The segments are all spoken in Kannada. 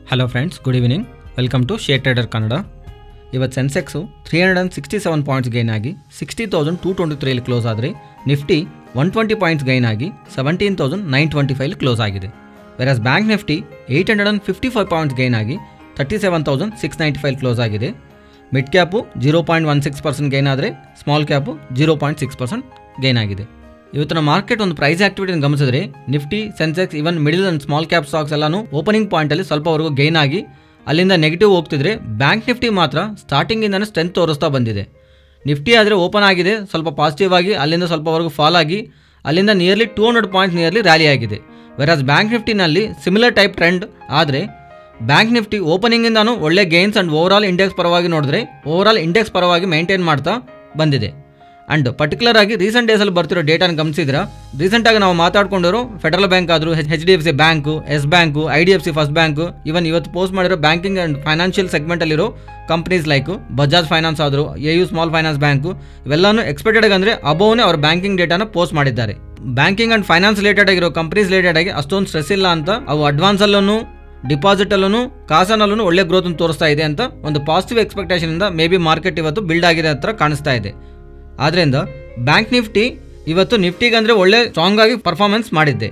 Hello friends, good evening. Welcome to share trader Kannada. ಇವತ್ತು ಸೆನ್ಸೆಕ್ಸು 367 ಪಾಯಿಂಟ್ಸ್ ಗೈನ್ ಆಗಿ 60,223 ಕ್ಲೋಸ್ ಆದರೆ ನಿಫ್ಟಿ 120 ಪಾಯಿಂಟ್ಸ್ ಗೈನ್ ಆಗಿ 17,925 ಕ್ಲೋಸ್ ಆಗಿದೆ. Whereas Bank Nifty 855 points gain ಆಗಿ 37,695 ಕ್ಲೋಸ್ ಆಗಿದೆ. ಮಿಡ್ ಕ್ಯಾಪು 0.16% ಗೈನ್ ಆದರೆ ಸ್ಮಾಲ್ ಕ್ಯಾಪು 0.6% ಗೈನ್ ಆಗಿದೆ. ಇವತ್ತಿನ ಮಾರ್ಕೆಟ್ ಒಂದು ಪ್ರೈಸ್ ಆಕ್ಟಿವಿಟಿನ ಗಮನಿಸಿದ್ರೆ Nifty, Sensex, even middle and small cap stocks ಎಲ್ಲಾನು ಓಪನಿಂಗ್ ಪಾಯಿಂಟಲ್ಲಿ ಸ್ವಲ್ಪವರೆಗೂ ಗೈನ್ ಆಗಿ ಅಲ್ಲಿಂದ ನೆಗೆಟಿವ್ ಹೋಗ್ತಿದ್ರೆ, ಬ್ಯಾಂಕ್ ನಿಫ್ಟಿ ಮಾತ್ರ ಸ್ಟಾರ್ಟಿಂಗಿಂದನೇ ಸ್ಟ್ರೆಂತ್ ತೋರಿಸ್ತಾ ಬಂದಿದೆ. ನಿಫ್ಟಿ ಆದರೆ ಓಪನ್ ಆಗಿದೆ ಸ್ವಲ್ಪ ಪಾಸಿಟಿವ್ ಆಗಿ, ಅಲ್ಲಿಂದ ಸ್ವಲ್ಪವರೆಗೂ ಫಾಲ್ ಆಗಿ ಅಲ್ಲಿಂದ ನಿಯರ್ಲಿ 200 ಪಾಯಿಂಟ್ಸ್ ನಿಯರ್ಲಿ ರ್ಯಾಲಿ ಆಗಿದೆ. ವೆರಾಸ್ ಬ್ಯಾಂಕ್ ನಿಫ್ಟಿನಲ್ಲಿ ಸಿಮಿಲರ್ ಟೈಪ್ ಟ್ರೆಂಡ್ ಆದರೆ ಬ್ಯಾಂಕ್ ನಿಫ್ಟಿ ಓಪನಿಂಗಿಂದಾನು ಒಳ್ಳೆ ಗೇನ್ಸ್ ಅಂಡ್ ಓವರಾಲ್ ಇಂಡೆಕ್ಸ್ ಪರವಾಗಿ ನೋಡಿದ್ರೆ ಓವರಾಲ್ ಇಂಡೆಕ್ಸ್ ಪರವಾಗಿ ಮೇಂಟೈನ್ ಮಾಡ್ತಾ ಬಂದಿದೆ. ಆ್ಯಂಡ್ ಪರ್ಟಿಕ್ಯುಲರ್ ಆಗಿ ರೀಸೆಂಟ್ ಡೇಸಲ್ಲಿ ಬರ್ತಿರೋ ಡೇಟಾನ ಗಮನಿಸಿದ್ರೆ, ರೀಸೆಂಟಾಗಿ ನಾವು ಮಾತಾಡ್ಕೊಂಡಿರೋ ಫೆಡರಲ್ ಬ್ಯಾಂಕ್ ಆದರೂ, HDFC bank, yes bank, IDFC first bank, even ಇವತ್ತು ಪೋಸ್ಟ್ ಮಾಡಿರೋ ಬ್ಯಾಂಕಿಂಗ್ ಆ್ಯಂಡ್ ಫೈನಾನ್ಷಿಯಲ್ ಸೆಗ್ಮೆಂಟಲ್ಲಿರೋ ಕಂಪ್ನೀಸ್ ಲೈಕ್ ಬಜಾಜ್ ಫೈನಾನ್ಸ್ ಆದರೂ, AU ಸ್ಮಾಲ್ ಫೈನಾನ್ಸ್ ಬ್ಯಾಂಕು, ಇವೆಲ್ಲನೂ ಎಕ್ಸ್ಪೆಕ್ಟೆಡ್ ಅಂದರೆ ಅಬೋವ್ನೇ ಅವ್ರ ಬ್ಯಾಂಕಿಂಗ್ ಡೇಟಾನ ಪೋಸ್ಟ್ ಮಾಡಿದ್ದಾರೆ. ಬ್ಯಾಂಕಿಂಗ್ ಆ್ಯಂಡ್ ಫೈನಾನ್ಸ್ ರಿಲೇಟೆಡ್ ಆಗಿರೋ ಕಂಪ್ನೀಸ್ ರಿಲೇಟೆಡ್ ಆಗಿ ಅಷ್ಟೊಂದು ಸ್ಟ್ರೆಸ್ ಇಲ್ಲ ಅಂತ, ಅವು ಅಡ್ವಾನ್ಸಲ್ಲೂ ಡಿಪಾಸಿಟಲ್ಲೂ ಕಾಸನಲ್ಲೂ ಒಳ್ಳೆ ಗ್ರೋತ್ ತೋರಿಸ್ತಾ ಇದೆ ಅಂತ ಒಂದು ಪಾಸಿಟಿವ್ ಎಕ್ಸ್ಪೆಕ್ಟೇಷನಿಂದ ಮೇ ಬಿ ಮಾರ್ಕೆಟ್ ಇವತ್ತು ಬಿಲ್ಡ್ ಆಗಿದೆ ಹತ್ರ ಕಾಣಿಸ್ತಾ ಇದೆ. ಆದ್ದರಿಂದ ಬ್ಯಾಂಕ್ ನಿಫ್ಟಿ ಇವತ್ತು ನಿಫ್ಟಿಗೆ ಅಂದರೆ ಒಳ್ಳೆ ಸ್ಟ್ರಾಂಗ್ ಆಗಿ ಪರ್ಫಾರ್ಮೆನ್ಸ್ ಮಾಡಿದ್ದೆ.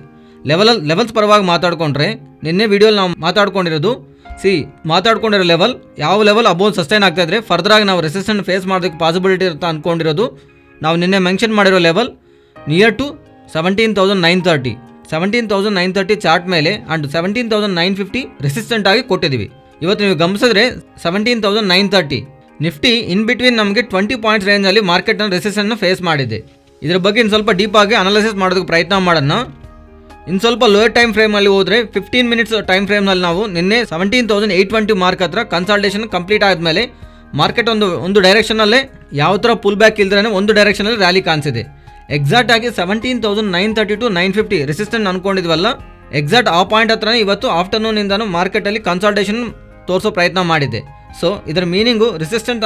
ಲೆವೆಲ್ಸ್ ಪರವಾಗಿ ಮಾತಾಡ್ಕೊಂಡ್ರೆ, ನಿನ್ನೆ ವಿಡಿಯೋಲಿ ನಾವು ಮಾತಾಡ್ಕೊಂಡಿರೋ ಲೆವೆಲ್ ಯಾವ ಲೆವೆಲ್ ಅಬೋವ್ ಸಸ್ಟೈನ್ ಆಗ್ತಾ ಇದ್ರೆ ಫರ್ದರ್ ಆಗಿ ನಾವು ರೆಸಿಸ್ಟೆನ್ಸ್ ಫೇಸ್ ಮಾಡೋದಕ್ಕೆ ಪಾಸಿಬಿಲಿಟಿ ಇರುತ್ತೆ ಅಂದ್ಕೊಂಡಿರೋದು. ನಾವು ನಿನ್ನೆ ಮೆನ್ಷನ್ ಮಾಡಿರೋ ಲೆವೆಲ್ ನಿಯರ್ ಟು 17,930 ಚಾರ್ಟ್ ಮೇಲೆ ಆ್ಯಂಡ್ 17,950 ರೆಸಿಸ್ಟೆಂಟ್ ಆಗಿ ಕೊಟ್ಟಿದ್ದೀವಿ. ಇವತ್ತು ನೀವು ಗಮನಿಸಿದ್ರೆ 17,930 ನಿಫ್ಟಿ ಇನ್ ಬಿಟ್ವೀನ್ ನಮಗೆ 20 ಪಾಯಿಂಟ್ಸ್ ರೇಂಜಲ್ಲಿ ಮಾರ್ಕೆಟ್ನ ರೆಸಿಸ್ಟೆನ್ಸ್ನ ಫೇಸ್ ಮಾಡಿದೆ. ಇದರ ಬಗ್ಗೆ ಇನ್ನು ಸ್ವಲ್ಪ ಡೀಪ್ ಆಗಿ ಅನಾಲಿಸಿಸ್ ಮಾಡೋದಕ್ಕೆ ಪ್ರಯತ್ನ ಮಾಡೋಣ. ಇನ್ನು ಸ್ವಲ್ಪ ಲೋಯರ್ ಟೈಮ್ ಫ್ರೇಮಲ್ಲಿ ಹೋದರೆ 15 ಮಿನಿಟ್ಸ್ ಟೈಮ್ ಫ್ರೇಮ್ನಲ್ಲಿ ನಾವು ನಿನ್ನೆ 17,820 ಮಾರ್ಕ್ ಹತ್ರ ಕನ್ಸಲ್ಟೇಷನ್ ಕಂಪ್ಲೀಟ್ ಆದಮೇಲೆ ಮಾರ್ಕೆಟ್ ಒಂದು ಡೈರೆಕ್ಷನಲ್ಲೇ ಯಾವ ಥರ ಪುಲ್ ಬ್ಯಾಕ್ ಇಲ್ದ್ರೆ ಒಂದು ಡೈರೆಕ್ಷನಲ್ಲಿ ರ್ಯಾಲಿ ಕಾಣಿಸಿದೆ. ಎಕ್ಸಾಕ್ಟ್ ಆಗಿ 17,930 to 950 ರೆಸಿಸ್ಟೆನ್ಸ್ ಅನ್ಕೊಂಡಿದ್ವಲ್ಲ, ಎಕ್ಸಾಕ್ಟ್ ಆ ಪಾಯಿಂಟ್ ಹತ್ರ ಇವತ್ತು ಆಫ್ಟರ್ನೂನಿಂದನೂ ಮಾರ್ಕೆಟಲ್ಲಿ ಕನ್ಸಲ್ಟೇಷನ್ ತೋರಿಸೋ ಪ್ರಯತ್ನ ಮಾಡಿದೆ. ಸೊ ಇದರ ಮೀನಿಂಗು ರೆಸಿಸ್ಟೆಂಟ್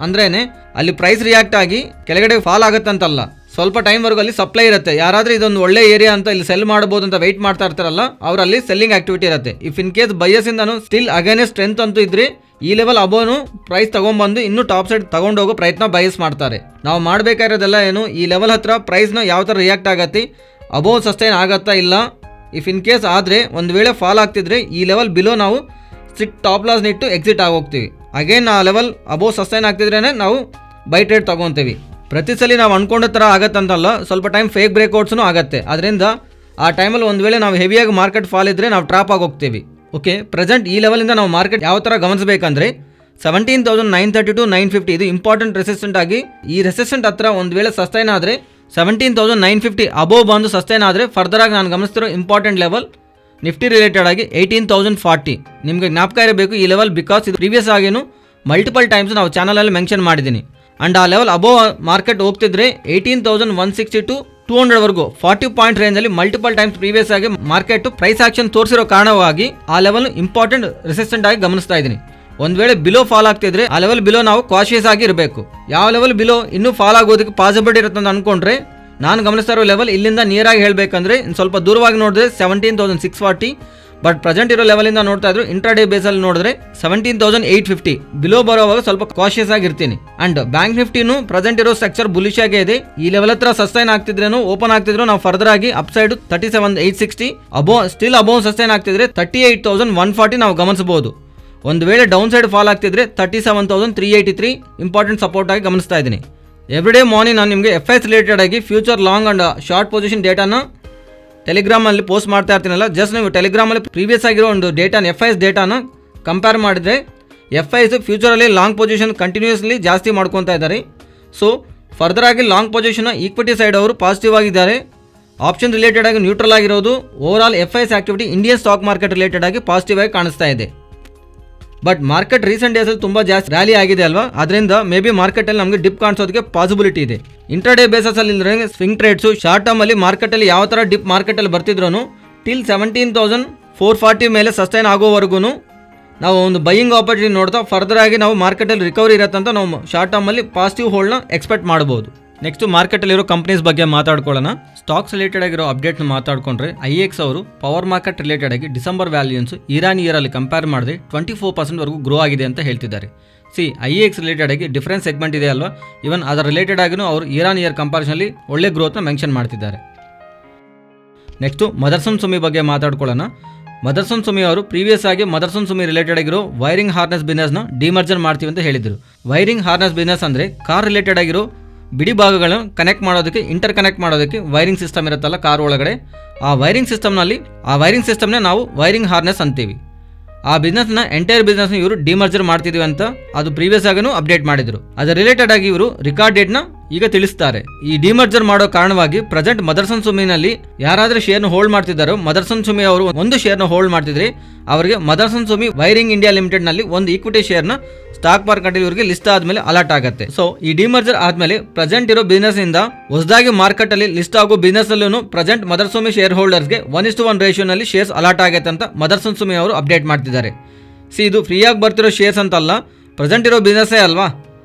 ಅಂದ್ರೇನೆ ಅಲ್ಲಿ ಪ್ರೈಸ್ ರಿಯಾಕ್ಟ್ ಆಗಿ ಕೆಳಗಡೆ ಫಾಲ್ ಆಗುತ್ತಂತಲ್ಲ, ಸ್ವಲ್ಪ ಟೈಮ್ವರೆಗೂ ಅಲ್ಲಿ ಸಪ್ಲೈ ಇರುತ್ತೆ. ಯಾರಾದರೂ ಇದೊಂದು ಒಳ್ಳೆ ಏರಿಯಾ ಅಂತ ಇಲ್ಲಿ ಸೆಲ್ ಮಾಡ್ಬೋದು ಅಂತ ವೆಯ್ಟ್ ಮಾಡ್ತಾ ಇರ್ತಾರಲ್ಲ, ಅವರಲ್ಲಿ ಸೆಲ್ಲಿಂಗ್ ಆಕ್ಟಿವಿಟಿ ಇರುತ್ತೆ. ಇಫ್ ಇನ್ ಕೇಸ್ ಬೈಯರ್ಸಿಂದನೂ ಸ್ಟಿಲ್ ಅಗೇನೆ ಸ್ಟ್ರೆಂತ್ ಅಂತೂ ಇದ್ರೆ ಈ ಲೆವೆಲ್ ಅಬೋನು ಪ್ರೈಸ್ ತಗೊಂಡ್ಬಂದು ಇನ್ನೂ ಟಾಪ್ ಸೈಡ್ ತಗೊಂಡೋಗೋ ಪ್ರಯತ್ನ ಬಯಸ್ ಮಾಡ್ತಾರೆ. ನಾವು ಮಾಡಬೇಕಾಗಿರೋದೆಲ್ಲ ಏನು, ಈ ಲೆವೆಲ್ ಹತ್ರ ಪ್ರೈಸ್ನ ಯಾವ ಥರ ರಿಯಾಕ್ಟ್ ಆಗತ್ತೆ, ಅಬೋವ್ ಸಸ್ಟೈನ್ ಆಗತ್ತಾ ಇಲ್ಲ. ಇಫ್ ಇನ್ ಕೇಸ್ ಆದರೆ ಒಂದು ವೇಳೆ ಫಾಲ್ ಆಗ್ತಿದ್ರೆ ಈ ಲೆವೆಲ್ ಬಿಲೋ ನಾವು ಸ್ಟ್ರಿಕ್ಟ್ ಟಾಪ್ ಲಾಸ್ ಇಟ್ಟು ಎಕ್ಸಿಟ್ ಆಗೋಗ್ತೀವಿ. ಅಗೇನ್ ಆ ಲೆವೆಲ್ ಅಬೋವ್ ಸಸ್ಟೈನ್ ಆಗ್ತಿದ್ರೇ ನಾವು ಬೈ ಟ್ರೇಡ್ ತೊಗೊತೀವಿ. ಪ್ರತಿ ಸಲ ನಾವು ಅಂದ್ಕೊಂಡ ಥರ ಆಗತ್ತಂತಲ್ಲ, ಸ್ವಲ್ಪ ಟೈಮ್ ಫೇಕ್ ಬ್ರೇಕ್ಔಟ್ಸ್ನೂ ಆಗುತ್ತೆ. ಅದರಿಂದ ಆ ಟೈಮಲ್ಲಿ ಒಂದು ವೇಳೆ ನಾವು ಹೆವಿಯಾಗಿ ಮಾರ್ಕೆಟ್ ಫಾಲ್ ಇದ್ದರೆ ನಾವು ಟ್ರಾಪ್ ಆಗೋಗ್ತೀವಿ. ಓಕೆ, ಪ್ರೆಸೆಂಟ್ ಈ ಲೆವೆಲಿಂದ ನಾವು ಮಾರ್ಕೆಟ್ ಯಾವ ಥರ ಗಮನಿಸಬೇಕಂದ್ರೆ 17,930 to 950 ಇದು ಇಂಪಾರ್ಟೆಂಟ್ ರೆಸಿಸ್ಟೆಂಟ್ ಆಗಿ, ಈ ರೆಸಿಸ್ಟೆಂಟ್ ಹತ್ರ ಒಂದು ವೇಳೆ ಸಸ್ಟೈನ್ ಆದರೆ 17,950 ಅಬೋವ್ ಬಂದು ಸಸ್ಟೈನ್ ಆದರೆ ಫರ್ದರ್ ಆಗಿ ನಾನು ಗಮನಿಸ್ತಿರೋ ಇಂಪಾರ್ಟೆಂಟ್ ಲೆವೆಲ್ ನಿಫ್ಟಿ ರಿಲೇಟೆಡ್ ಆಗಿ 18,040. ನಿಮಗೆ ಜ್ಞಾಪಕ ಇರಬೇಕು ಈ ಲೆವೆಲ್, ಬಿಕಾಸ್ ಇದು ಪ್ರೀವಿಯಸ್ ಆಗೇನು ಮಲ್ಟಿಪಲ್ ಟೈಮ್ಸ್ ನಾವು ಚಾನಲಲ್ಲಿ ಮೆನ್ಷನ್ ಮಾಡಿದ್ದೀನಿ. ಆ್ಯಂಡ್ ಆ ಲೆವೆಲ್ ಅಬೋವ್ ಮಾರ್ಕೆಟ್ ಹೋಗ್ತಿದ್ರೆ 18,160 to 200ವರೆಗೂ 40 ಪಾಯಿಂಟ್ ರೇಂಜಲ್ಲಿ ಮಲ್ಟಿಪಲ್ ಟೈಮ್ಸ್ ಪ್ರೀವಿಯಸ್ ಆಗಿ ಮಾರ್ಕೆಟ್ ಪ್ರೈಸ್ ಆಕ್ಷನ್ ತೋರಿಸಿರೋ ಕಾರಣವಾಗಿ ಆ ಲೆವೆಲ್ ಇಂಪಾರ್ಟೆಂಟ್ ರೆಸಿಸ್ಟೆಂಟ್ ಆಗಿ ಗಮನಿಸ್ತಾ ಇದ್ದೀನಿ. ಒಂದು ವೇಳೆ ಬಿಲೋ ಫಾಲ್ ಆಗ್ತಿದ್ರೆ ಆ ಲೆವೆಲ್ ಬಿಲೋ ನಾವು ಕಾಶಿಯಸ್ ಆಗಿ ಇರಬೇಕು. ಯಾವ ಲೆವೆಲ್ ಬಿಲೋ ಇನ್ನೂ ಫಾಲ್ ಆಗೋದಕ್ಕೆ ಪಾಸಿಬಿಲಿಟಿ ಇರುತ್ತೆ ಅಂತ ಅನ್ಕೊಂಡ್ರೆ, ನಾನು ಗಮನಿಸ್ತಾ ಇರೋ ಲೆವೆಲ್ ಇಲ್ಲಿಂದ ನಿಯರಾಗಿ ಹೇಳಬೇಕಂದ್ರೆ ಇನ್ನು ಸ್ವಲ್ಪ ದೂರವಾಗಿ ನೋಡಿದ್ರೆ 17,640, ಬಟ್ ಪ್ರೆಸೆಂಟ್ ಇರೋ ಲೆವೆಲಿಂದ ನೋಡ್ತಾ ಇದ್ರು ಇಂಟ್ರಾಡೇ ಬೇಸಲ್ಲಿ ನೋಡಿದ್ರೆ 17,850 ಬಿಲೋ ಬರೋವಾಗ ಸ್ವಲ್ಪ ಕಾಶಿಯಸ್ ಆಗಿರ್ತೀನಿ. ಅಂಡ್ ಬ್ಯಾಂಕ್ ನಿಫ್ಟಿನೂ ಪ್ರೆಸೆಂಟ್ ಇರೋ ಸ್ಟ್ರಕ್ಚರ್ ಬುಲಿಶ್ ಆಗೇ ಇದೆ. ಈ ಲೆವೆಲ್ ಹತ್ರ ಸಸ್ಟೈನ್ ಆಗ್ತಿದ್ರೇನು ಓಪನ್ ಆಗ್ತಿದ್ರು ನಾವು ಫರ್ದರ್ ಆಗಿ ಅಪ್ ಸೈಡ್ 37,860 ಅಬೋವ್ ಸಸ್ಟೈನ್ ಆಗ್ತಿದ್ರೆ 38,140 ನಾವು ಗಮನಿಸಬಹುದು. ಒಂದು ವೇಳೆ ಡೌನ್ ಸೈಡ್ ಫಾಲ್ ಆಗ್ತಿದ್ರೆ 37,383 ಇಂಪಾರ್ಟೆಂಟ್ ಸಪೋರ್ಟ್ ಆಗಿ ಗಮನಿಸ್ತಾ ಇದ್ದೀನಿ. ಎವ್ರಿಡೇ ಮಾರ್ನಿಂಗ್ ನಾನು ನಿಮಗೆ FIs ರಿಲೇಟೆಡ್ ಆಗಿ future long and short position ಡೇಟಾನ ಟೆಲಿಗ್ರಾಮಲ್ಲಿ ಪೋಸ್ಟ್ ಮಾಡ್ತಾ ಇರ್ತೀನಲ್ಲ, ಜಸ್ಟ್ ನೀವು ಟೆಲಿಗ್ರಾಮಲ್ಲಿ ಪ್ರೀವಿಯಸ್ ಆಗಿರೋ ಒಂದು ಡೇಟಾನ FIs ಡೇಟಾನ ಕಂಪೇರ್ ಮಾಡಿದರೆ FIs ಫ್ಯೂಚರಲ್ಲಿ ಲಾಂಗ್ ಪೊಸಿಷನ್ ಕಂಟಿನ್ಯೂಸ್ಲಿ ಜಾಸ್ತಿ ಮಾಡ್ಕೊತಾ ಇದ್ದಾರೆ. ಸೊ ಫರ್ದರ್ ಆಗಿ ಲಾಂಗ್ ಪೊಸಿಷನ್ ಈಕ್ವಿಟಿ ಸೈಡ್ ಅವರು ಪಾಸಿಟಿವ್ ಆಗಿದ್ದಾರೆ. ಆಪ್ಷನ್ ರಿಲೇಟೆಡ್ ಆಗಿ ನ್ಯೂಟ್ರಲ್ ಆಗಿರೋದು. Overall FIs activity Indian stock market related ಆಗಿ ಪಾಸಿಟಿವ್ ಆಗಿ ಕಾಣಿಸ್ತಾ ಇದೆ. ಬಟ್ ಮಾರ್ಕೆಟ್ ರೀಸೆಂಟ್ ಡೇಸಲ್ಲಿ ತುಂಬ ಜಾಸ್ತಿ ರ್ಯಾಲಿ ಆಗಿದೆ ಅಲ್ವಾ, ಅದರಿಂದ ಮೇ ಬಿ ಮಾರ್ಕೆಟಲ್ಲಿ ನಮಗೆ ಡಿಪ್ ಕಾಣಿಸೋದಕ್ಕೆ ಪಾಸಿಬಿಲಿಟಿ ಇದೆ. ಇಂಟ್ರಾಡೇ ಬೇಸಸಲ್ಲಿ ಸ್ವಿಂಗ್ ಟ್ರೇಡ್ಸು ಶಾರ್ಟ್ ಟರ್ಮಲ್ಲಿ ಮಾರ್ಕೆಟಲ್ಲಿ ಯಾವ ಥರ ಡಿಪ್ ಮಾರ್ಕೆಟಲ್ಲಿ ಬರ್ತಿದ್ರು ಟಿಲ್ 17,440 ಮೇಲೆ ಸಸ್ಟೈನ್ ಆಗೋವರೆಗೂ ನಾವು ಒಂದು ಬೈಯಿಂಗ್ ಆಪರ್ಚುನಿಟಿ ನೋಡ್ತಾ ಫರ್ದರ್ ಆಗಿ ನಾವು ಮಾರ್ಕೆಟಲ್ಲಿ ರಿಕವರಿ ಇರತ್ತಂತ ನಾವು ಶಾರ್ಟ್ ಟರ್ಮಲ್ಲಿ ಪಾಸಿಟಿವ್ ಹೋಲ್ಡ್ನ ಎಕ್ಸ್ಪೆಕ್ಟ್ ಮಾಡ್ಬೋದು. ನೆಕ್ಸ್ಟ್ ಮಾರ್ಕೆಟಲ್ಲಿರೋ ಕಂಪ್ನೀಸ್ ಬಗ್ಗೆ ಮಾತಾಡ್ಕೊಳ್ಳೋಣ. ಸ್ಟಾಕ್ಸ್ ರಿಲೇಟೆಡ್ ಆಗಿರೋ ಅಪ್ಡೇಟ್ನ ಮಾತಾಡ್ಕೊಂಡ್ರೆ IEX ಅವರು ಪವರ್ ಮಾರ್ಕೆಟ್ ರಿಲೇಟೆಡ್ ಆಗಿ ಡಿಸೆಂಬರ್ ವ್ಯಾಲ್ಯೂನ್ಸ್ ಇಯರಲ್ಲಿ ಕಂಪೇರ್ ಮಾಡಿದ್ರೆ 24% ವರೆಗೂ ಗ್ರೋ ಆಗಿದೆ ಅಂತ ಹೇಳ್ತಿದ್ದಾರೆ. IEX ರಿಲೇಟೆಡ್ ಆಗಿ ಡಿಫರೆನ್ಸ್ ಸೆಗ್ಮೆಂಟ್ ಇದೆ ಅಲ್ವಾ, ಇವನ್ ಅದರ ರಿಲೇಟೆಡ್ ಆಗಿನೂ ಅವರು ಇಯರ್ ಕಂಪಾರಿಸನ್ಲಿ ಒಳ್ಳೆ ಗ್ರೋತ್ನ ಮೆನ್ಷನ್ ಮಾಡ್ತಿದ್ದಾರೆ. ನೆಕ್ಸ್ಟು ಮದರ್ಸನ್ ಸುಮಿ ಬಗ್ಗೆ ಮಾತಾಡ್ಕೊಳ್ಳೋಣ. ಮದರ್ಸನ್ ಸುಮಿ ಅವರು ಪ್ರೀವಿಯಸ್ ಆಗಿ ಮದರ್ಸನ್ ಸುಮಿ ರಿಲೇಟೆಡ್ ಆಗಿರೋ ವೈರಿಂಗ್ ಹಾರ್ನೆಸ್ ಬಿಸ್ನೆಸ್ನ ಡಿಮರ್ಜರ್ ಮಾಡ್ತೀವಿ ಅಂತ ಹೇಳಿದರು. ವೈರಿಂಗ್ ಹಾರ್ನೆಸ್ ಬಿಸ್ನೆಸ್ ಅಂದರೆ ಕಾರ್ ರಿಲೇಟೆಡ್ ಆಗಿರೋ ಬಿಡಿ ಭಾಗಗಳನ್ನು ಕನೆಕ್ಟ್ ಮಾಡೋದಕ್ಕೆ, ಇಂಟರ್ ಕನೆಕ್ಟ್ ಮಾಡೋದಕ್ಕೆ ವೈರಿಂಗ್ ಸಿಸ್ಟಮ್ ಇರುತ್ತಲ್ಲ ಕಾರ್ ಒಳಗಡೆ, ಆ ವೈರಿಂಗ್ ಸಿಸ್ಟಮ್ನ ನಾವು ವೈರಿಂಗ್ ಹಾರ್ನೆಸ್ ಅಂತೀವಿ. ಆ ಬಿಸ್ನೆಸ್ನ ಎಂಟೈರ್ ಬಿಸ್ನೆಸ್ನ ಇವರು ಡಿಮರ್ಜರ್ ಮಾಡ್ತಿದ್ವಿ ಅಂತ ಅದು ಪ್ರೀವಿಯಸ್ ಆಗನೂ ಅಪ್ಡೇಟ್ ಮಾಡಿದ್ರು. ಅದರ ರಿಲೇಟೆಡ್ ಆಗಿ ಇವರು ರಿಕಾರ್ಡ್ ಡೇಟ್ನ ಈಗ ತಿಳಿಸ್ತಾರೆ. ಈ ಡಿಮರ್ಜರ್ ಮಾಡೋ ಕಾರಣವಾಗಿ ಪ್ರೆಸೆಂಟ್ ಮದರ್ಸನ್ ಸುಮಿನಲ್ಲಿ ಯಾರಾದರೂ ಶೇರ್ನ ಹೋಲ್ಡ್ ಮಾಡ್ತಿದ್ದಾರೋ, ಮದರ್ಸನ್ ಸುಮಿ ಅವರು ಒಂದು ಶೇರ್ನ ಹೋಲ್ಡ್ ಮಾಡ್ತಿದ್ರೆ ಅವರಿಗೆ Motherson Sumi wiring India limited ನಲ್ಲಿ ಒಂದು ಈಕ್ವಿಟಿ ಶೇರ್ನ ಸ್ಟಾಕ್ ಮಾರ್ಕೆಟ್ ಇವರಿಗೆ ಲಿಸ್ಟ್ ಆದ್ಮೇಲೆ ಅಲರ್ಟ್ ಆಗುತ್ತೆ. ಸೊ ಈ ಡಿಮರ್ಜರ್ ಆದ್ಮೇಲೆ ಪ್ರೆಸೆಂಟ್ ಇರೋ ಬಿಸ್ನೆಸ್ ಇಂದ ಹೊಸದಾಗಿ ಮಾರ್ಕೆಟ್ ಅಲ್ಲಿ ಲಿಸ್ಟ್ ಆಗೋ ಬಿಸ್ನೆಸ್ ಅಲ್ಲೂ ಪ್ರೆಸೆಂಟ್ ಮದರ್ಸನ್ ಸುಮಿ ಶೇರ್ ಹೋಲ್ಡರ್ಸ್ಗೆ 1:1 ರೇಷಿಯೋನಲ್ಲಿ ಶೇರ್ಸ್ ಅಲರ್ಟ್ ಆಗುತ್ತೆ ಅಂತ ಮದರ್ಸನ್ ಸುಮಿ ಅವರು ಅಪ್ಡೇಟ್ ಮಾಡ್ತಿದ್ದಾರೆ. ಇದು ಫ್ರೀಯಾಗಿ ಬರ್ತಿರೋ ಶೇರ್ಸ್ ಅಂತಲ್ಲ, ಪ್ರೆಸೆಂಟ್ ಇರೋ ಬಿಸ್ನೆಸ್ಸೇ ಅಲ್ವಾ,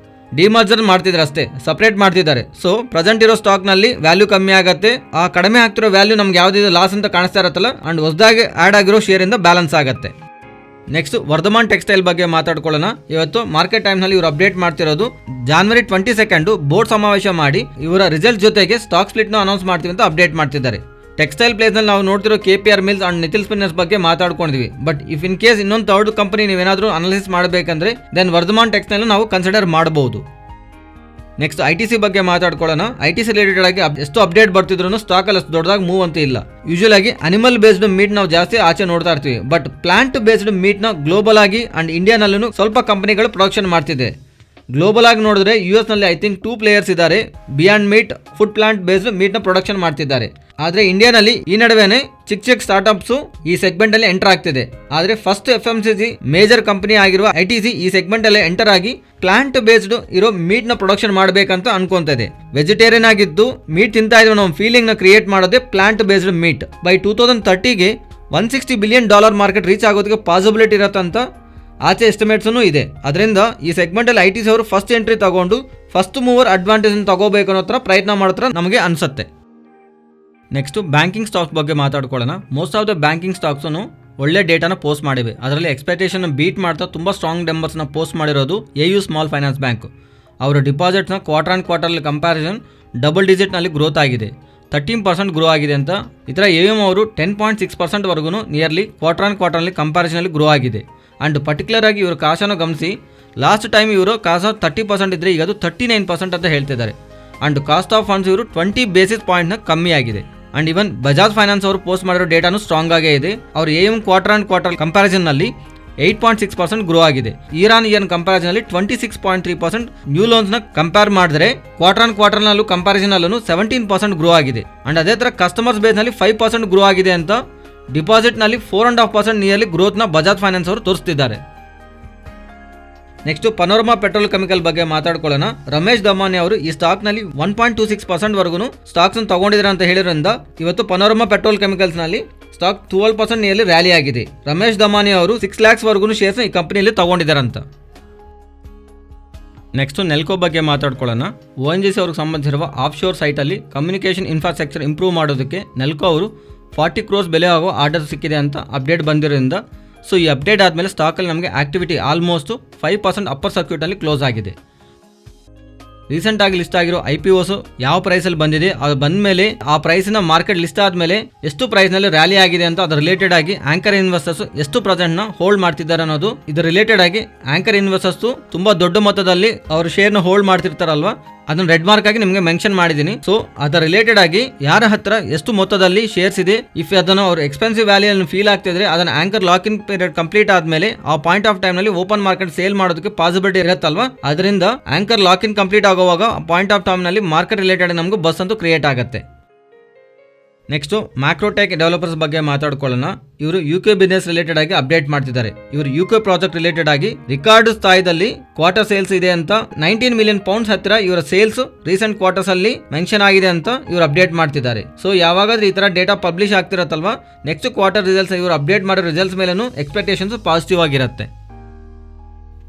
ಡಿಮರ್ಜರ್ ಮಾಡ್ತಿದ್ದಾರೆ ಅಷ್ಟೇ, ಸಪ್ರೇಟ್ ಮಾಡ್ತಿದ್ದಾರೆ. ಸೊ ಪ್ರೆಸೆಂಟ್ ಇರೋ ಸ್ಟಾಕ್ನಲ್ಲಿ ವ್ಯಾಲ್ಯೂ ಕಮ್ಮಿ ಆಗುತ್ತೆ, ಆ ಕಡಿಮೆ ಆಗ್ತಿರೋ ವ್ಯಾಲ್ಯೂ ನಮ್ಗೆ ಯಾವುದಿದೆ ಲಾಸ್ ಅಂತ ಕಾಣಿಸ್ತಾ ಇರುತ್ತಲ್ಲ, ಅಂಡ್ ಹೊಸದಾಗಿ ಆ್ಯಡ್ ಆಗಿರೋ ಶೇರಿಂದ ಬ್ಯಾಲೆನ್ಸ್ ಆಗುತ್ತೆ. ನೆಕ್ಸ್ಟ್ ವರ್ಧಮಾನ್ ಟೆಕ್ಸ್ಟೈಲ್ ಬಗ್ಗೆ ಮಾತಾಡ್ಕೊಳ್ಳೋಣ. ಇವತ್ತು ಮಾರ್ಕೆಟ್ ಟೈಮ್ನಲ್ಲಿ ಇವರು ಅಪ್ಡೇಟ್ ಮಾಡ್ತಿರೋದು January 22 ಬೋರ್ಡ್ ಸಮಾವೇಶ ಮಾಡಿ ಇವರ ರಿಸಲ್ಟ್ ಜೊತೆಗೆ ಸ್ಟಾಕ್ ಸ್ಪ್ಲಿಟ್ನ ಅನೌನ್ಸ್ ಮಾಡ್ತೀವಿ ಅಂತ ಅಪ್ಡೇಟ್ ಮಾಡ್ತಿದ್ದಾರೆ. ಟೆಕ್ಸ್ಟೈಲ್ ಪ್ಲೇಸ್ನಲ್ಲಿ ನಾವು ನೋಡ್ತಿರೋ KPR ಮಿಲ್ಸ್ ಅಂಡ್ ನಿತಿಲ್ ಸ್ಪಿನ್ನರ್ಸ್ ಬಗ್ಗೆ ಮಾತಾಡ್ಕೊಂಡಿದ್ವಿ. ಬಟ್ ಇಫ್ ಇನ್ ಕೇಸ್ ಇನ್ನೊಂದು ಥರ್ಡ್ ಕಂಪನಿ ನೀವೇನಾದರೂ ಅನಾಲಿಸಿಸ್ ಮಾಡಬೇಕಂದ್ರೆ ದೆನ್ ವರ್ಧಮಾನ್ ಟೆಕ್ಸ್ಟೈಲ್ ನಾವು ಕನ್ಸಿಡರ್ ಮಾಡಬಹುದು. ನೆಕ್ಸ್ಟ್ ITC ಬಗ್ಗೆ ಮಾತಾಡ್ಕೊಳ್ಳೋಣ. ITC ರಿಲೇಟೆಡ್ ಆಗಿ ಎಷ್ಟು ಅಪ್ಡೇಟ್ ಬರ್ತಿದ್ರು ಸ್ಟಾಕ್ ಅಲ್ಲಿ ಅಷ್ಟು ದೊಡ್ಡದಾಗಿ ಮೂವ್ ಅಂತ ಇಲ್ಲ. ಯೂಶುವಲ್ ಆಗಿ ಅನಿಮಲ್ ಬೇಸ್ಡ್ ಮೀಟ್ ನಾವು ಜಾಸ್ತಿ ಆಚೆ ನೋಡ್ತಾ ಇರ್ತೀವಿ, ಬಟ್ ಪ್ಲಾಂಟ್ ಬೇಸ್ಡ್ ಮೀಟ್ ನ ಗ್ಲೋಬಲ್ ಆಗಿ ಅಂಡ್ ಇಂಡಿಯಾನಲ್ಲೂ ಸ್ವಲ್ಪ ಕಂಪನಿಗಳು ಪ್ರೊಡಕ್ಷನ್ ಮಾಡ್ತಿದೆ. ಗ್ಲೋಬಲ್ ಆಗಿ ನೋಡಿದ್ರೆ US ನಲ್ಲಿ ಐ ಥಿಂಕ್ 2 ಪ್ಲೇಯರ್ಸ್ ಇದ್ದಾರೆ, beyond meet, food plant based meet ನ ಪ್ರೊಡಕ್ಷನ್ ಮಾಡ್ತಿದ್ದಾರೆ. ಆದರೆ ಇಂಡಿಯಾನಲ್ಲಿ ಈ ನಡುವೆನೆ ಚಿಕ್ಕ ಸ್ಟಾರ್ಟ್ಅಪ್ಸ್ ಈ ಸೆಗ್ಮೆಂಟ್ ಅಲ್ಲಿ ಎಂಟರ್ ಆಗ್ತಿದೆ. ಆದರೆ ಫಸ್ಟ್ FMCG ಮೇಜರ್ ಕಂಪನಿ ಆಗಿರುವ ITC ಈ ಸೆಗ್ಮೆಂಟ್ ಅಲ್ಲಿ ಎಂಟರ್ ಆಗಿ ಪ್ಲಾಂಟ್ ಬೇಸ್ಡ್ ಇರೋ ಮೀಟ್ ನ ಪ್ರೊಡಕ್ಷನ್ ಮಾಡಬೇಕಂತ ಅನ್ಕೊಂತಿದೆ. ವೆಜಿಟೇರಿಯನ್ ಆಗಿದ್ದು ಮೀಟ್ ತಿಂತಾ ಇದ್ವಿ ನಾವು ಫೀಲಿಂಗ್ ನ ಕ್ರಿಯೇಟ್ ಮಾಡೋದೇ ಪ್ಲಾಂಟ್ ಬೇಸ್ಡ್ ಮೀಟ್. ಬೈ 2030ಗೆ $160 ಬಿಲಿಯನ್ ಮಾರ್ಕೆಟ್ ರೀಚ್ ಆಗೋದಕ್ಕೆ ಪಾಸಿಬಿಲಿಟಿ ಇರತ್ತಂತ ಆಚೆ ಎಸ್ಟಿಮೇಟ್ಸೂ ಇದೆ. ಅದರಿಂದ ಈ ಸೆಗ್ಮೆಂಟಲ್ಲಿ ITC ಅವರು ಫಸ್ಟ್ ಎಂಟ್ರಿ ತಗೊಂಡು ಫಸ್ಟ್ ಮೂವರ್ ಅಡ್ವಾಂಟೇಜ್ ತಗೋಬೇಕು ಅನ್ನೋ ಥರ ಪ್ರಯತ್ನ ಮಾಡ್ತಾರೆ ನಮಗೆ ಅನಿಸುತ್ತೆ. ನೆಕ್ಸ್ಟ್ ಬ್ಯಾಂಕಿಂಗ್ ಸ್ಟಾಕ್ಸ್ ಬಗ್ಗೆ ಮಾತಾಡ್ಕೊಳ್ಳೋಣ. ಮೋಸ್ಟ್ ಆಫ್ ದ ಬ್ಯಾಂಕಿಂಗ್ ಸ್ಟಾಕ್ಸನ್ನು ಒಳ್ಳೆ ಡೇಟಾನ ಪೋಸ್ಟ್ ಮಾಡಿವೆ. ಅದರಲ್ಲಿ ಎಕ್ಸ್ಪೆಕ್ಟೇಷನ್ ಬೀಟ್ ಮಾಡ್ತಾ ತುಂಬ ಸ್ಟ್ರಾಂಗ್ ನಂಬರ್ಸ್ನ ಪೋಸ್ಟ್ ಮಾಡಿರೋದು AU ಸ್ಮಾಲ್ ಫೈನಾನ್ಸ್ ಬ್ಯಾಂಕ್. ಅವರ ಡಿಪಾಸಿಟ್ಸ್ನ ಕ್ವಾರ್ಟರ್ಲಿ ಕಂಪ್ಯಾರಿಸನ್ ಡಬಲ್ ಡಿಜಿಟ್ನಲ್ಲಿ ಗ್ರೋತ್ ಆಗಿದೆ, 13% ಗ್ರೋ ಆಗಿದೆ ಅಂತ. ಇದರ AUM ಅವರು 10.6% ವರೆಗೂ ನಿಯರ್ಲಿ ಕ್ವಾರ್ಟರ್ಲಿ ಕಂಪ್ಯಾರಿಸನಲ್ಲಿ ಗ್ರೋ ಆಗಿದೆ. ಆ್ಯಂಡ್ ಪರ್ಟಿಕ್ಯುಲರ್ ಆಗಿ ಇವರು ಕಾಸನ್ನು ಗಮನಿಸಿ, ಲಾಸ್ಟ್ ಟೈಮ್ ಇವರು ಕಾಸ 30% ಇದ್ದರೆ ಈಗ ಅದು 39% ಅಂತ ಹೇಳ್ತಿದ್ದಾರೆ. ಆ್ಯಂಡ್ ಕಾಸ್ಟ್ ಆಫ್ ಫಂಡ್ಸ್ ಇವರು 20 ಬೇಸಿಸ್ ಪಾಯಿಂಟ್ನ ಕಮ್ಮಿ ಆಗಿದೆ. ಆ್ಯಂಡ್ ಇವನ್ ಬಜಾಜ್ ಫೈನಾನ್ಸ್ ಅವರು ಪೋಸ್ಟ್ ಮಾಡಿರೋ ಡೇಟಾನು ಸ್ಟ್ರಾಂಗ್ ಆಗೇ ಇದೆ. ಅವ್ರ AUM ಕ್ವಾರ್ಟರ್ ಕಂಪ್ಯಾರಿಸನ್ನಲ್ಲಿ 8.6% ಗ್ರೋ ಆಗಿದೆ. ಇಯರ್ ಕಂಪ್ಯಾರಿಸನ್ನಲ್ಲಿ 26.3% ನ್ಯೂ ಲೋನ್ಸ್ನ ಕಂಪೇರ್ ಮಾಡಿದ್ರೆ ಕ್ವಾರ್ಟರ್ನಲ್ಲೂ ಕಂಪ್ಯಾರಿಸನಲ್ಲೂ 17% ಗ್ರೋ ಆಗಿದೆ. ಆ್ಯಂಡ್ ಅದೇ ಥರ ಕಸ್ಟಮರ್ಸ್ ಬೇಸ್ನಲ್ಲಿ 5% ಗ್ರೋ ಆಗಿದೆ ಅಂತ ಡಿಪಾಸಿಟ್ನಲ್ಲಿ 4.5% ನಿಯರ್ಲಿ ಗ್ರೋತ್ನ ಬಜಾಜ್ ಫೈನಾನ್ಸ್ ಅವರು ತೋರಿಸ್ತಿದ್ದಾರೆ. ನೆಕ್ಸ್ಟ್ ಪನೋರಮಾ ಪೆಟ್ರೋಲ್ ಕೆಮಿಕಲ್ ಬಗ್ಗೆ ಮಾತಾಡ್ಕೊಳ್ಳೋಣ. ರಮೇಶ್ ದಮಾನಿ ಅವರು ಈ ಸ್ಟಾಕ್ನಲ್ಲಿ 1.26% ವರೆಗೂ ಸ್ಟಾಕ್ಸ್ ತಗೊಂಡಿದ್ದಾರೆ ಅಂತ ಹೇಳಿರೋದ್ರಿಂದ ಇವತ್ತು ಪನೋರಮಾ ಪೆಟ್ರೋಲ್ ಕೆಮಿಕಲ್ಸ್ನಲ್ಲಿ ಸ್ಟಾಕ್ 12% ನಿಯರ್ಲಿ ರ್ಯಾಲಿ ಆಗಿದೆ. ರಮೇಶ್ ದಮಾನಿ ಅವರು 6 lakhs ವರೆಗೂ ಶೇರ್ಸ್ ಈ ಕಂಪನಿಯಲ್ಲಿ ತಗೊಂಡಿದ್ದಾರೆ ಅಂತ. ನೆಕ್ಸ್ಟ್ ನೆಲ್ಕೋ ಬಗ್ಗೆ ಮಾತಾಡ್ಕೊಳ್ಳೋಣ. ONGC ಅವ್ರಿಗೆ ಸಂಬಂಧಿಸಿರುವ ಆಫ್ಶೋರ್ ಸೈಟಲ್ಲಿ ಕಮ್ಯುನಿಕೇಷನ್ ಇನ್ಫ್ರಾಸ್ಟ್ರಕ್ಚರ್ ಇಂಪ್ರೂವ್ ಮಾಡೋದಕ್ಕೆ ನೆಲ್ಕೋ ಅವರು 40 crores ಬೆಲೆ ಆಗೋ ಆರ್ಡರ್ ಸಿಕ್ಕಿದೆ ಅಂತ ಅಪ್ಡೇಟ್ ಬಂದಿರೋದ್ರಿಂದ ಸೊ ಈ ಅಪ್ಡೇಟ್ ಆದಮೇಲೆ ಸ್ಟಾಕಲ್ಲಿ ನಮಗೆ ಆಕ್ಟಿವಿಟಿ ಆಲ್ಮೋಸ್ಟ್ 5% ಅಪ್ಪರ್ ಸರ್ಕ್ಯೂಟಲ್ಲಿ ಕ್ಲೋಸ್ ಆಗಿದೆ. ರೀಸೆಂಟಾಗಿ ಲಿಸ್ಟ್ ಆಗಿರೋ IPOs ಯಾವ ಪ್ರೈಸಲ್ಲಿ ಬಂದಿದೆ, ಅದು ಬಂದ ಮೇಲೆ ಆ ಪ್ರೈಸಿನ ಮಾರ್ಕೆಟ್ ಲಿಸ್ಟ್ ಆದಮೇಲೆ ಎಷ್ಟು ಪ್ರೈಸ್ನಲ್ಲಿ ರ್ಯಾಲಿ ಆಗಿದೆ ಅಂತ ಅದರ ರಿಲೇಟೆಡ್ ಆಗಿ ಆಂಕರ್ ಇನ್ವೆಸ್ಟರ್ಸ್ ಎಷ್ಟು ಪ್ರೆಸೆಂಟ್ನ ಹೋಲ್ಡ್ ಮಾಡ್ತಿದ್ದಾರೆ ಅನ್ನೋದು ಇದರ ರಿಲೇಟೆಡ್ ಆಗಿ ಆಂಕರ್ ಇನ್ವೆಸ್ಟರ್ಸ್ ತುಂಬ ದೊಡ್ಡ ಮೊತ್ತದಲ್ಲಿ ಅವ್ರ ಶೇರ್ನ ಹೋಲ್ಡ್ ಮಾಡ್ತಿರ್ತಾರಲ್ವಾ, ಅದನ್ನು ರೆಡ್ ಮಾರ್ಕ್ ಆಗಿ ನಿಮಗೆ ಮೆನ್ಷನ್ ಮಾಡಿದ್ದೀನಿ. ಸೊ ಅದರ ರಿಲೇಟೆಡ್ ಆಗಿ ಯಾರ ಹತ್ರ ಎಷ್ಟು ಮೊತ್ತದಲ್ಲಿ ಶೇರ್ಸ್ ಇದೆ, ಇಫ್ ಅದನ್ನು ಅವ್ರು ಎಕ್ಸ್ಪೆನ್ಸಿವ್ ವ್ಯಾಲ್ಯೂಲ್ಲಿ ಫೀಲ್ ಆಗ್ತಿದ್ರೆ ಅದನ್ನು anchor lock in period complete ಆದಮೇಲೆ ಆ ಪಾಯಿಂಟ್ ಆಫ್ ಟೈಮ್ನಲ್ಲಿ ಓಪನ್ ಮಾರ್ಕೆಟ್ ಸೇಲ್ ಮಾಡೋದಕ್ಕೆ ಪಾಸಿಬಿಲಿಟಿ ಇರುತ್ತಲ್ವಾ, ಅದರಿಂದ ಆಂಕರ್ ಲಾಕ್ ಇನ್ ಕಂಪ್ಲೀಟ್ ಆಗುವಾಗ ಪಾಯಿಂಟ್ ಆಫ್ ಟೈಮ್ನಲ್ಲಿ ಮಾರ್ಕೆಟ್ ರಿಲೇಟೆಡ್ ನಮಗೂ ಬಸ್ ಅಂತೂ ಕ್ರಿಯೇಟ್ ಆಗುತ್ತೆ. ನೆಕ್ಸ್ಟು ಮ್ಯಾಕ್ರೋಟೆಕ್ ಡೆವಲಪರ್ಸ್ ಬಗ್ಗೆ ಮಾತಾಡ್ಕೊಳ್ಳೋಣ. ಇವರು UK ಬಿಸ್ನೆಸ್ ರಿಲೇಟೆಡ್ ಆಗಿ ಅಪ್ಡೇಟ್ ಮಾಡ್ತಿದ್ದಾರೆ. ಇವರು UK ಪ್ರಾಜೆಕ್ಟ್ ರಿಲೇಟೆಡ್ ಆಗಿ ರಿಕಾರ್ಡ್ ಸ್ಥಾಯಿದಲ್ಲಿ ಕ್ವಾರ್ಟರ್ ಸೇಲ್ಸ್ ಇದೆ ಅಂತ, 19 million pounds ಹತ್ತಿರ ಇವರ ಸೇಲ್ಸ್ ರೀಸೆಂಟ್ ಕ್ವಾರ್ಟರ್ಸ್ ಅಲ್ಲಿ ಮೆನ್ಷನ್ ಆಗಿದೆ ಅಂತ ಇವರು ಅಪ್ಡೇಟ್ ಮಾಡ್ತಿದ್ದಾರೆ. ಸೊ ಯಾವಾಗಾದ್ರೂ ಈ ತರ ಡೇಟಾ ಪಬ್ಲಿಷ್ ಆಗ್ತಿರತ್ತಲ್ವಾ, ನೆಕ್ಸ್ಟ್ ಕ್ವಾರ್ಟರ್ ರಿಸಲ್ಟ್ಸ್ ಇವರು ಅಪ್ಡೇಟ್ ಮಾಡೋ ರಿಸಲ್ಟ್ಸ್ ಮೇಲೂ ಎಕ್ಸ್ಪೆಕ್ಟೇಷನ್ಸ್ ಪಾಸಿಟಿವ್ ಆಗಿರುತ್ತೆ.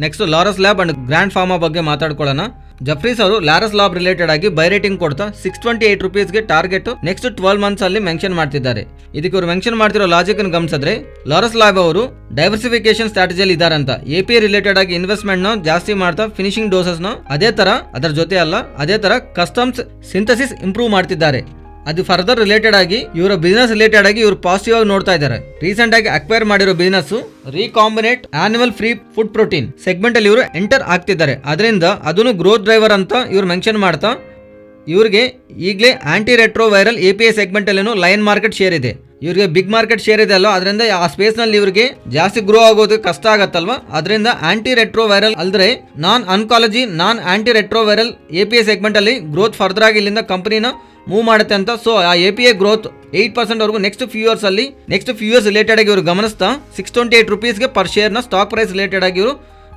Next Laurus lab and grand pharma ಬಗ್ಗೆ ಮಾತಾಡ್ಕೊಳ್ಳೋಣ. ಜಫ್ರೀಸ್ ಅವರು ಲಾರಸ್ ಲಾಬ್ ರಿಲೇಟೆಡ್ ಆಗಿ ಬೈ ರೇಟಿಂಗ್ ಕೊಡ್ತಾ 628 ರುಪೀಸ್ಗೆ ಟಾರ್ಗೆಟ್ ನೆಕ್ಸ್ಟ್ 12 ಮಂತ್ಸ್ ಅಲ್ಲಿ ಮೆನ್ಷನ್ ಮಾಡ್ತಿದ್ದಾರೆ. ಇದಕ್ಕೆ ಅವರು ಮೆನ್ಷನ್ ಮಾಡ್ತಿರೋ ಲಾಜಿಕ್ ಅನ್ನು ಗಮನಿಸಿದ್ರೆ ಲಾರಸ್ ಲಾಬ್ ಅವರು ಡೈವರ್ಸಿಫಿಕೇಶನ್ ಸ್ಟ್ರಾಟಜಿಯಲ್ಲಿ ಇದ್ದಾರೆ ಅಂತ. API ರಿಲೇಟೆಡ್ ಆಗಿ ಇನ್ವೆಸ್ಟ್ಮೆಂಟ್ ನ ಜಾಸ್ತಿ ಮಾಡ್ತಾ ಫಿನಿಶಿಂಗ್ ಡೋಸಸ್ ನ ಅದರ ಜೊತೆ ಕಸ್ಟಮ್ಸ್ ಸಿಂಥಸಿಸ್ ಇಂಪ್ರೂವ್ ಮಾಡ್ತಿದ್ದಾರೆ. ಅದು ಫರ್ದರ್ ರಿಲೇಟೆಡ್ ಆಗಿ ಇವರ ಬಿಸ್ನೆಸ್ ರಿಲೇಟೆಡ್ ಆಗಿ ಇವರು ಪಾಸಿಟಿವ್ ಆಗಿ ನೋಡ್ತಾ ಇದ್ದಾರೆ. ರೀಸೆಂಟ್ ಆಗಿ ಅಕ್ವೈರ್ ಮಾಡಿರೋ business recombinant animal free food protein segment ಅಲ್ಲಿ ಇವರು ಎಂಟರ್ ಆಗ್ತಿದ್ದಾರೆ. ಅದರಿಂದ ಅದನ್ನು ಗ್ರೋತ್ ಡ್ರೈವರ್ ಅಂತ ಇವರು ಮೆನ್ಷನ್ ಮಾಡ್ತಾ ಇವರಿಗೆ ಈಗಲೇ anti retro viral API segment ಅಲ್ಲಿ ಲೈನ್ ಮಾರ್ಕೆಟ್ ಶೇರ್ ಇದೆ. ಇವರಿಗೆ ಬಿಗ್ ಮಾರ್ಕೆಟ್ ಶೇರ್ ಇದೆ ಅಲ್ವಾ, ಅದರಿಂದ ಆ ಸ್ಪೇಸ್ ನಲ್ಲಿ ಇವರಿಗೆ ಜಾಸ್ತಿ ಗ್ರೋ ಆಗೋದಕ್ಕೆ ಕಷ್ಟ ಆಗತ್ತಲ್ವಾ. ಅದರಿಂದ ಆಂಟಿ ರೆಟ್ರೋ ವೈರಲ್ ಅಲ್ದ್ರೆ non oncology non anti retro viral API segment ಅಲ್ಲಿ ಗ್ರೋತ್ ಫರ್ದರ್ ಆಗಿ ಇಲ್ಲಿಂದ ಕಂಪನಿನ ಮೂವ್ ಮಾಡುತ್ತೆ ಅಂತ. ಸೊ ಆ API ಗ್ರೋತ್ 8% ವರೆಗೂ ನೆಕ್ಸ್ಟ್ ಫ್ಯೂ ಇಯರ್ಸ್ ರಿಲೇಟೆಡ್ ಆಗಿ ಇವರು ಗಮನಿಸ್ತಾ 628 ರುಪೀಸ್ಗೆ ಪರ್ ಶೇರ್ ನ ಸ್ಟಾಕ್ ಪ್ರೈಸ್ ರಿಲೇಟೆಡ್ ಆಗಿ ಇವರು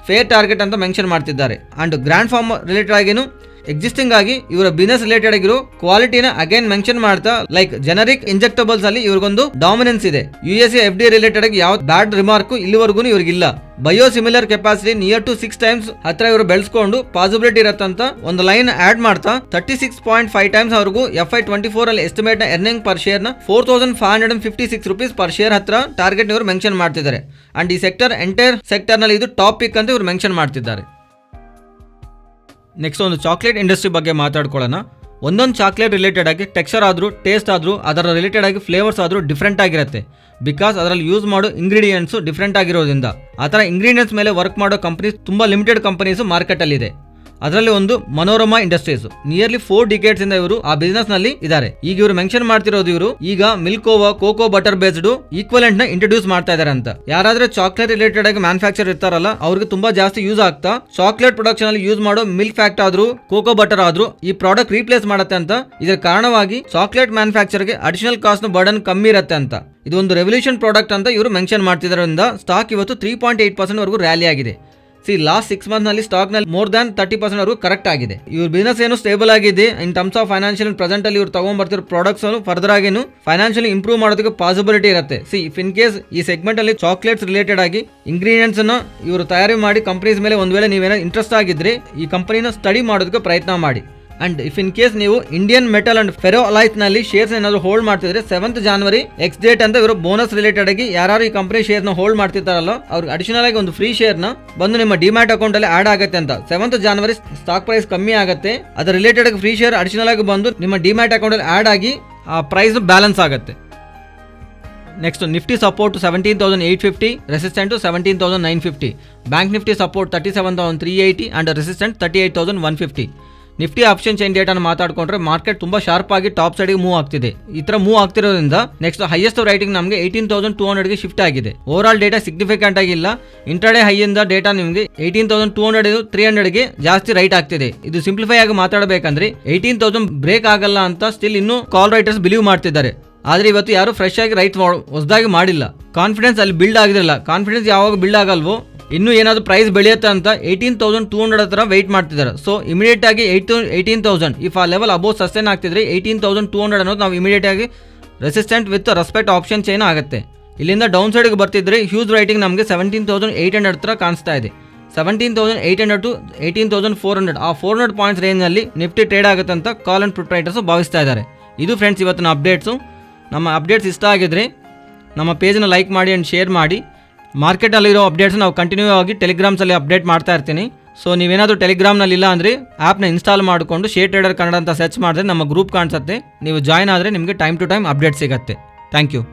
ಫೇರ್ ಟಾರ್ಗೆಟ್ ಅಂತ ಮೆನ್ಷನ್ ಮಾಡ್ತಿದ್ದಾರೆ. ಅಂಡ್ ಗ್ರ್ಯಾಂಡ್ ಫಾರ್ಮ್ ರಿಲೇಟೆಡ್ ಆಗಿನು ಎಕ್ಸಿಸ್ಟಿಂಗ್ ಆಗಿ ಇವರ ಬಿಸ್ನೆಸ್ ರಿಲೇಟೆಡ್ ಆಗಿರೋ ಕ್ವಾಲಿಟಿನ ಅಗೇನ್ ಮೆನ್ಷನ್ ಮಾಡ್ತಾ ಲೈಕ್ ಜನರಿಕ್ ಇಂಜೆಕ್ಟಬಲ್ಸ್ ಅಲ್ಲಿ ಇವ್ರಿಗೊಂದು ಡಾಮಿನೆನ್ಸ್ ಇದೆ. USA FDA ರಿಲೇಟೆಡ್ ಆಗಿ ಯಾವ ಬ್ಯಾಡ್ ರಿಮಾರ್ಕ್ ಇಲ್ಲಿವರೆಗೂ ಇವ್ರಿಗಿಲ್ಲ. Bio similar capacity near to 6 times ಹತ್ರ ಇವರು ಬೆಳೆಸ್ಕೊಂಡು ಪಾಸಿಬಿಲಿಟಿ ಇರತ್ತಂತ ಒಂದು ಲೈನ್ ಆಡ್ ಮಾಡ್ತಾ 36.5 times ಅವರೆಗೂ FY24 ಅಲ್ಲಿ ಎಸ್ಟಿಮೇಟ್ ನ ಎರ್ನಿಂಗ್ ಪರ್ ಶೇರ್ ನ 4556 ರುಪೀಸ್ ಪರ್ ಶೇರ್ ಹತ್ರ ಟಾರ್ಗೆಟ್ ಇವರು ಮೆನ್ಷನ್ ಮಾಡ್ತಿದ್ದಾರೆ. ಅಂಡ್ ಈ ಎಂಟೈರ್ ಸೆಕ್ಟರ್ ನಲ್ಲಿ ಇದು ಟಾಪ್ ಪಿಕ್ ಅಂತ ಇವರು ಮೆನ್ಷನ್ ಮಾಡ್ತಿದ್ದಾರೆ. ನೆಕ್ಸ್ಟ್ ಒಂದು ಚಾಕ್ಲೇಟ್ ಇಂಡಸ್ಟ್ರಿ ಬಗ್ಗೆ ಮಾತಾಡ್ಕೊಳ್ಳೋಣ. ಒಂದೊಂದು ಚಾಕ್ಲೇಟ್ ರಿಲೇಟೆಡ್ ಆಗಿ ಟೆಕ್ಸ್ಚರ್ ಆದರೂ ಟೇಸ್ಟ್ ಆದರೂ ಅದರ ರಿಲೇಟೆಡ್ ಆಗಿ ಫ್ಲೇವರ್ಸ್ ಆದರೂ ಡಿಫ್ರೆಂಟ್ ಆಗಿರುತ್ತೆ. ಬಿಕಾಸ್ ಅದರಲ್ಲಿ ಯೂಸ್ ಮಾಡೋ ಇಂಗ್ರೀಡಿಯೆಂಟ್ಸು ಡಿಫ್ರೆಂಟ್ ಆಗಿರೋದ್ರಿಂದ ಆ ಥರ ಇಂಗ್ರೀಡಿಯೆಂಟ್ಸ್ ಮೇಲೆ ವರ್ಕ್ ಮಾಡೋ ಕಂಪನೀಸ್ ತುಂಬ ಲಿಮಿಟೆಡ್ ಕಂಪನೀಸು ಮಾರ್ಕೆಟಲ್ಲಿದೆ. ಅದರಲ್ಲಿ ಒಂದು ಮನೋರಮಾ ಇಂಡಸ್ಟ್ರೀಸ್ ನಿಯರ್ಲಿ 4 decades ಇಂದ ಇವರು ಆ ಬಿಸ್ನೆಸ್ ನಲ್ಲಿ ಇದ್ದಾರೆ. ಈಗ ಇವರು ಮೆನ್ಷನ್ ಮಾಡ್ತಿರೋದು ಇವರು ಈಗ ಮಿಲ್ಕೋವಾ ಕೋಕೋ ಬಟರ್ ಬೇಸ್ಡ್ ಈಕ್ವಲೆಂಟ್ ನ ಇಂಟ್ರೊಡ್ಯೂಸ್ ಮಾಡ್ತಾ ಇದಾರೆ ಅಂತ. ಯಾರಾದ್ರೂ ಚಾಕ್ಲೇಟ್ ರಿಲೇಟೆಡ್ ಆಗಿ ಮ್ಯಾನುಫ್ಯಾಕ್ಚರ್ ಇರ್ತಾರಲ್ಲ ಅವ್ರಿಗೆ ತುಂಬಾ ಜಾಸ್ತಿ ಯೂಸ್ ಆಗ್ತಾ ಚಾಕ್ಲೇಟ್ ಪ್ರೊಡಕ್ಷನ್ ಅಲ್ಲಿ ಯೂಸ್ ಮಾಡೋ ಮಿಲ್ಕ್ ಫ್ಯಾಕ್ಟ್ ಆದ್ರೂ ಕೋಕೋ ಬಟರ್ ಆದ್ರೂ ಈ ಪ್ರಾಡಕ್ಟ್ ರೀಪ್ಲೇಸ್ ಮಾಡುತ್ತೆ ಅಂತ. ಇದರ ಕಾರಣವಾಗಿ ಚಾಕ್ಲೇಟ್ ಮ್ಯಾನುಫ್ಯಾಕ್ಚರ್ ಗೆ ಅಡಿಷನಲ್ ಕಾಸ್ಟ್ ನ ಬರ್ಡನ್ ಕಮ್ಮಿ ಇರುತ್ತೆ ಅಂತ. ಇದು ಒಂದು ರೆವಲ್ಯೂಷನ್ ಪ್ರಾಡಕ್ಟ್ ಅಂತ ಇವರು ಮೆನ್ಷನ್ ಮಾಡ್ತಿರೋದ್ರಿಂದ ಸ್ಟಾಕ್ ಇವತ್ತು 3.8% ವರೆಗೂ ರ್ಯಾಲಿ ಆಗಿದೆ. ಲಾಸ್ಟ್ 6 months ನಲ್ಲಿ ಸ್ಟಾಕ್ ನಲ್ಲಿ ಮೋರ್ ದ್ಯಾನ್ 30% ವರೆಗೂ ಕರೆಕ್ಟ್ ಆಗಿದೆ. ಇವ್ರ ಬಿಸ್ನೆಸ್ ಏನು ಸ್ಟೇಬಲ್ ಆಗಿದೆ. In terms of financial present ಅಲ್ಲಿ ಇವ್ರು ತಗೊಂಡ್ಬರ್ತಿರೋ ಪ್ರಾಡಕ್ಟ್ಸ್ ಫರ್ದರ್ ಆಗೇನು ಫೈನಾನ್ಷಿಯಲಿ ಇಂಪ್ರೂವ್ ಮಾಡೋದಕ್ಕೆ ಪಾಸಿಬಿಲಿಟಿ ಇರುತ್ತೆ. ಇಫ್ ಇನ್ ಕೇಸ್ ಈ ಸೆಗ್ಮೆಂಟ್ ಅಲ್ಲಿ ಚಾಕ್ಲೇಟ್ಸ್ ರಿಲೇಟೆಡ್ ಆಗಿ ಇಂಗ್ರೀಡಿಯೆಂಟ್ಸ್ ಅನ್ನ ಇವರು ತಯಾರಿ ಮಾಡಿ ಕಂಪನೀಸ್ ಮೇಲೆ ಒಂದ್ ವೇಳೆ ನೀವೇನೋ ಇಂಟ್ರೆಸ್ಟ್ ಆಗಿದ್ರೆ ಈ ಕಂಪನಿನ ಸ್ಟಡಿ ಮಾಡೋದಕ್ಕೆ ಪ್ರಯತ್ನ ಮಾಡಿ. ಅಂಡ್ ಇಫ್ ಇನ್ ಕೇಸ್ ನೀವು ಇಂಡಿಯನ್ ಮೆಟಲ್ ಅಂಡ್ ಫೆರೋ ಅಲೈಸ್ ನಲ್ಲಿ ಶೇರ್ಸ್ ಏನಾದ್ರು ಹೋಲ್ಡ್ ಮಾಡ್ತಿದ್ರೆ 7th January ಎಕ್ಸ್ ಡೇಟ್ ಅಂತ ಇವರು ಬೋನಸ್ ರಿಲೇಟೆಡ್ ಆಗಿ ಯಾರು ಈ ಕಂಪನಿ ಶೇರ್ ನ ಹೋಲ್ಡ್ ಮಾಡ್ತಿರ್ತಾರಲ್ಲ ಅವ್ರಿಗೆ ಅಡಿಷನಲ್ ಆಗಿ ಒಂದು ಫ್ರೀ ಶೇರ್ ನ ಬಂದು ನಿಮ್ಮ ಡಿಮ್ಯಾಟ್ ಅಕೌಂಟ್ ಅಲ್ಲಿ ಆಡ್ ಆಗುತ್ತೆ ಅಂತ. 7th January ಸ್ಟಾಕ್ ಪ್ರೈಸ್ ಕಮ್ಮಿ ಆಗುತ್ತೆ, ಅದರ ರಿಲೇಟೆಡ್ ಆಗಿ ಫ್ರೀ ಶೇರ್ ಅಡಿಷನಲ್ ಆಗಿ ಬಂದು ನಿಮ್ಮ ಡಿಮ್ಯಾಟ್ ಅಕೌಂಟ್ ಅಲ್ಲಿ ಆಡ್ ಆಗಿ ಆ ಪ್ರೈಸ್ ಬ್ಯಾಲೆನ್ಸ್ ಆಗುತ್ತೆ. Next Nifty support 17,850, resistant 17,950. Bank Nifty support 37,380 and resistant 38,150. Nifty option chain ಡೇಟಾನ ಮಾತಾಡ್ಕೊಂಡ್ರೆ ಮಾರ್ಕೆಟ್ ತುಂಬಾ ಶಾರ್ಪ್ ಆಗಿ ಟಾಪ್ ಸೈಡ್ಗೆ ಮೂವ್ ಆಗ್ತಿದೆ. ಈ ತರ ಮೂವ್ ಆಗ್ತಿರೋದ್ರಿಂದ ನೆಕ್ಸ್ಟ್ ಹೈಯೆಸ್ಟ್ ರೈಟಿಂಗ್ ನಮಗೆ 18,200ಗೆ ಶಿಫ್ಟ್ ಆಗಿದೆ. ಓವರ್ ಆಲ್ ಡೇಟಾ ಸಿಗ್ನಿಫಿಕೆಂಟ್ ಆಗಿಲ್ಲ. ಇಂಟ್ರಾಡೇ ಹೈ ಇಂದ ಡೇಟಾ ನಿಮಗೆ 18,200 300ಗೆ ಜಾಸ್ತಿ ರೈಟ್ ಆಗ್ತಿದೆ. ಇದು ಸಿಂಪ್ಲಿಫೈ ಆಗಿ ಮಾತಾಡಬೇಕಂದ್ರೆ 18,000 ಬ್ರೇಕ್ ಆಗಲ್ಲ ಅಂತ ಸ್ಟಿಲ್ ಇನ್ನೂ ಕಾಲ್ ರೈಟರ್ಸ್ ಬಿಲೀವ್ ಮಾಡ್ತಿದ್ದಾರೆ. ಆದ್ರೆ ಇವತ್ತು ಯಾರು ಫ್ರೆಶ್ ಆಗಿ ರೈಟ್ ಹೊಸದಾಗಿ ಮಾಡಿಲ್ಲ. ಕಾನ್ಫಿಡೆನ್ಸ್ ಅಲ್ಲಿ ಬಿಲ್ಡ್ ಆಗಿರಲ್ಲ. ಕಾನ್ಫಿಡೆನ್ಸ್ ಯಾವಾಗ ಬಿಲ್ಡ್ ಆಗಲ್ವೋ ಇನ್ನು ಏನಾದ್ರು ಪ್ರೈಸ್ ಬೆಳೆಯುತ್ತೆ ಅಂತ 18,200 ಹತ್ರ ವೆಯ್ಟ್ ಮಾಡ್ತಿದ್ದಾರೆ. ಸೊ ಇಮಿಡಿಯೇಟ್ ಆಗಿ 18,000 ಇಫ್ ಆ ಲೆವೆಲ್ ಅಬೋವ್ ಸಸ್ಟೈನ್ ಆಗ್ತಿದ್ರೆ 18,200 ಅನ್ನೋದು ನಾವು ಇಮಿಡಿಯೇಟ್ ಆಗಿ resistant with respect option chain ಆಗುತ್ತೆ. ಇಲ್ಲಿಂದ ಡೌನ್ ಸೈಡ್ಗೆ ಬರ್ತಿದ್ರೆ ಹ್ಯೂಜ್ ರೈಟಿಂಗ್ ನಮಗೆ 17,800 ಹತ್ರ ಕಾಣಿಸ್ತಾ ಇದೆ. 17,800 to 18,400 ಆ 400 ಪಾಯಿಂಟ್ಸ್ ರೇಂಜ್ನಲ್ಲಿ ನಿಫ್ಟಿ ಟ್ರೇಡ್ ಆಗುತ್ತೆ ಅಂತ ಕಾಲ್ ಅಂಡ್ ಪುಟ್ ರೈಟರ್ಸ್ ಭಾವಿಸ್ತಾ ಇದ್ದಾರೆ. ಇದು ಫ್ರೆಂಡ್ಸ್ ಇವತ್ತಿನ ಅಪ್ಡೇಟ್ಸು. ನಮ್ಮ ಅಪ್ಡೇಟ್ಸ್ ಇಷ್ಟ ಆಗಿದ್ರೆ ನಮ್ಮ ಪೇಜನ್ನು ಲೈಕ್ ಮಾಡಿ ಆ್ಯಂಡ್ ಶೇರ್ ಮಾಡಿ. ಮಾರ್ಕೆಟಲ್ಲಿರೋ ಅಪ್ಡೇಟ್ಸ್ ನಾವು ಕಂಟಿನ್ಯೂ ಆಗಿ ಟೆಲಿಗ್ರಾಮ್ಸಲ್ಲಿ ಅಪ್ಡೇಟ್ ಮಾಡ್ತಾ ಇರ್ತೀನಿ. ಸೊ ನೀವೇನಾದರೂ ಟೆಲಿಗ್ರಾಮ್ನಲ್ಲಿ ಇಲ್ಲ ಅಂದರೆ ಆ್ಯಪ್ನ ಇನ್ಸ್ಟಾಲ್ ಮಾಡಿಕೊಂಡು ಶೇರ್ ಟ್ರೇಡರ್ ಕನ್ನಡ ಅಂತ ಸರ್ಚ್ ಮಾಡಿದ್ರೆ ನಮ್ಮ ಗ್ರೂಪ್ ಕಾಣಿಸುತ್ತೆ. ನೀವು ಜಾಯ್ನ್ ಆದರೆ ನಿಮಗೆ ಟೈಮ್ ಟು ಟೈಮ್ ಅಪ್ಡೇಟ್ ಸಿಗುತ್ತೆ. Thank you.